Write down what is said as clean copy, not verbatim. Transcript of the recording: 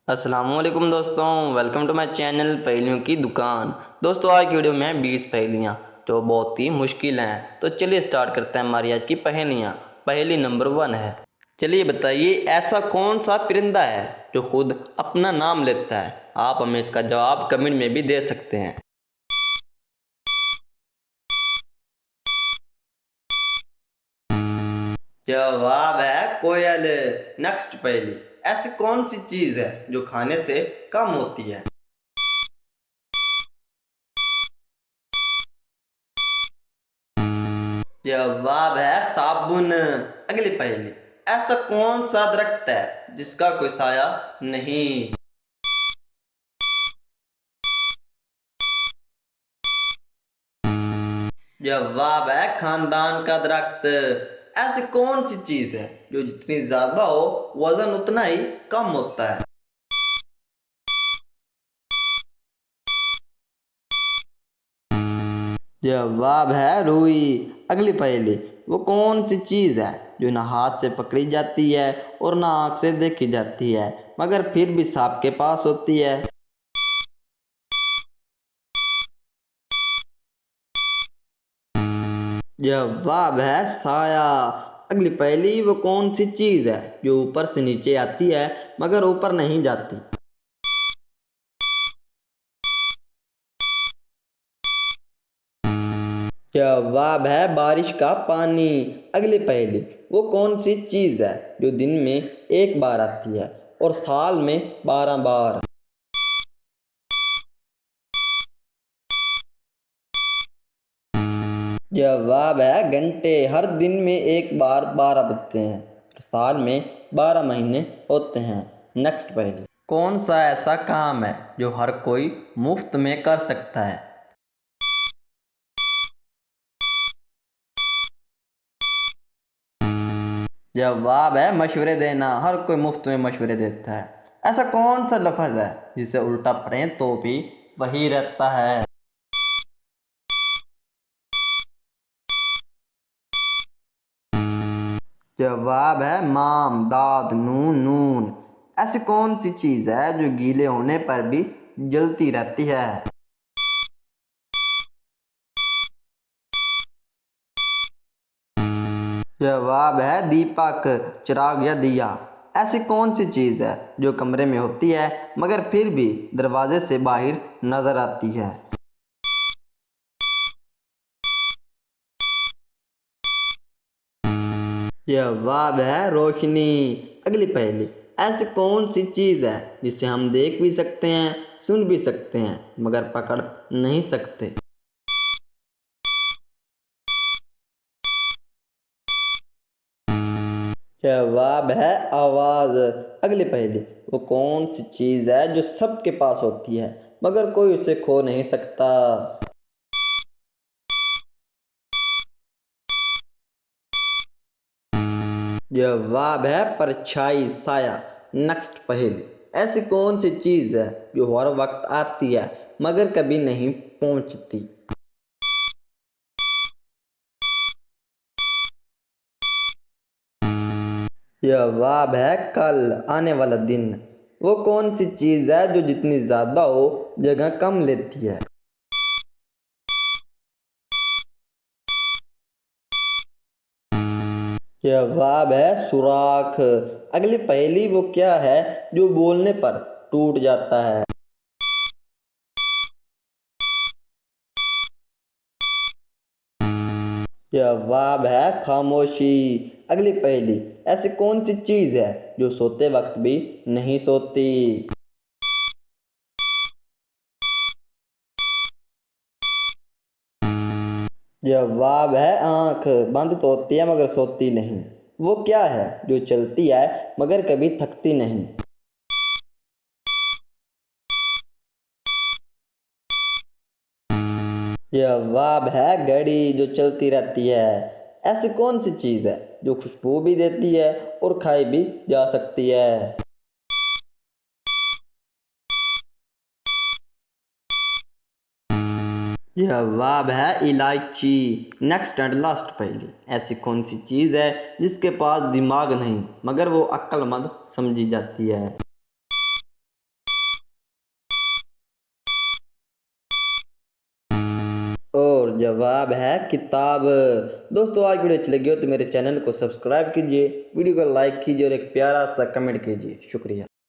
अस्सलामुअलैकुम दोस्तों, welcome to my channel पहेलियों की दुकान। दोस्तों आज की वीडियो में 20 पहेलियाँ जो बहुत ही मुश्किल हैं। तो चलिए स्टार्ट करते हैं हमारी आज की पहेलियाँ। पहेली नंबर 1 है। चलिए बताइए, ऐसा कौन सा परिंदा है जो खुद अपना नाम लेता है। आप हमें इसका जवाब कमेंट में भी दे सकते हैं। जवाब है कोयल। नेक्स्ट पहेली, ऐसी कौन सी चीज़ है जो खाने से कम होती है। जवाब है साबुन। अगली पहेली, ऐसा कौन सा दरख्त है जिसका कोई साया नहीं। जवाब है खानदान का दरख्त। ऐसी कौन सी चीज है जो जितनी ज्यादा हो वजन उतना ही कम होता है। जवाब है रुई। अगली पहेली, वो कौन सी चीज़ है जो ना हाथ से पकड़ी जाती है और ना आँख से देखी जाती है मगर फिर भी सांप के पास होती है। जवाब है साया। अगली पहेली, वो कौन सी चीज़ है जो ऊपर से नीचे आती है मगर ऊपर नहीं जाती। जवाब है बारिश का पानी। अगली पहेली, वो कौन सी चीज़ है जो दिन में एक बार आती है और साल में 12 बार। जवाब है घंटे। हर दिन में एक बार 12 बजते हैं और साल में 12 महीने होते हैं। नेक्स्ट पहेली, कौन सा ऐसा काम है जो हर कोई मुफ्त में कर सकता है। जवाब है मशवरे देना। हर कोई मुफ्त में मशवरे देता है। ऐसा कौन सा लफ्ज़ है जिसे उल्टा पढ़ें तो भी वही रहता है। जवाब है माम, दाद, नून, नून। ऐसी कौन सी चीज़ है जो गीले होने पर भी जलती रहती है। जवाब है दीपक, चिराग या दिया। ऐसी कौन सी चीज़ है जो कमरे में होती है मगर फिर भी दरवाजे से बाहर नजर आती है। जवाब है रोशनी। अगली पहेली, ऐसी कौन सी चीज़ है जिसे हम देख भी सकते हैं, सुन भी सकते हैं मगर पकड़ नहीं सकते। जवाब है आवाज़। अगली पहेली, वो कौन सी चीज़ है जो सबके पास होती है मगर कोई उसे खो नहीं सकता। जवाब है परछाई, साया। नेक्स्ट पहेली, ऐसी कौन सी चीज़ है जो हर वक्त आती है मगर कभी नहीं पहुंचती। जवाब है कल, आने वाला दिन। वो कौन सी चीज़ है जो जितनी ज़्यादा हो जगह कम लेती है। जवाब है सुराख। अगली पहेली, वो क्या है जो बोलने पर टूट जाता है। जवाब है खामोशी। अगली पहेली, ऐसी कौन सी चीज़ है जो सोते वक्त भी नहीं सोती। जवाब है आँख, बंद तो होती है मगर सोती नहीं। वो क्या है जो चलती है मगर कभी थकती नहीं। जवाब है घड़ी, जो चलती रहती है। ऐसी कौन सी चीज़ है जो खुशबू भी देती है और खाई भी जा सकती है। जवाब है इलायची। नेक्स्ट एंड लास्ट पहेली, ऐसी कौन सी चीज़ है जिसके पास दिमाग नहीं मगर वो अक्लमंद समझी जाती है। और जवाब है किताब। दोस्तों आज वीडियो अच्छी लगी हो तो मेरे चैनल को सब्सक्राइब कीजिए, वीडियो को लाइक कीजिए और एक प्यारा सा कमेंट कीजिए। शुक्रिया।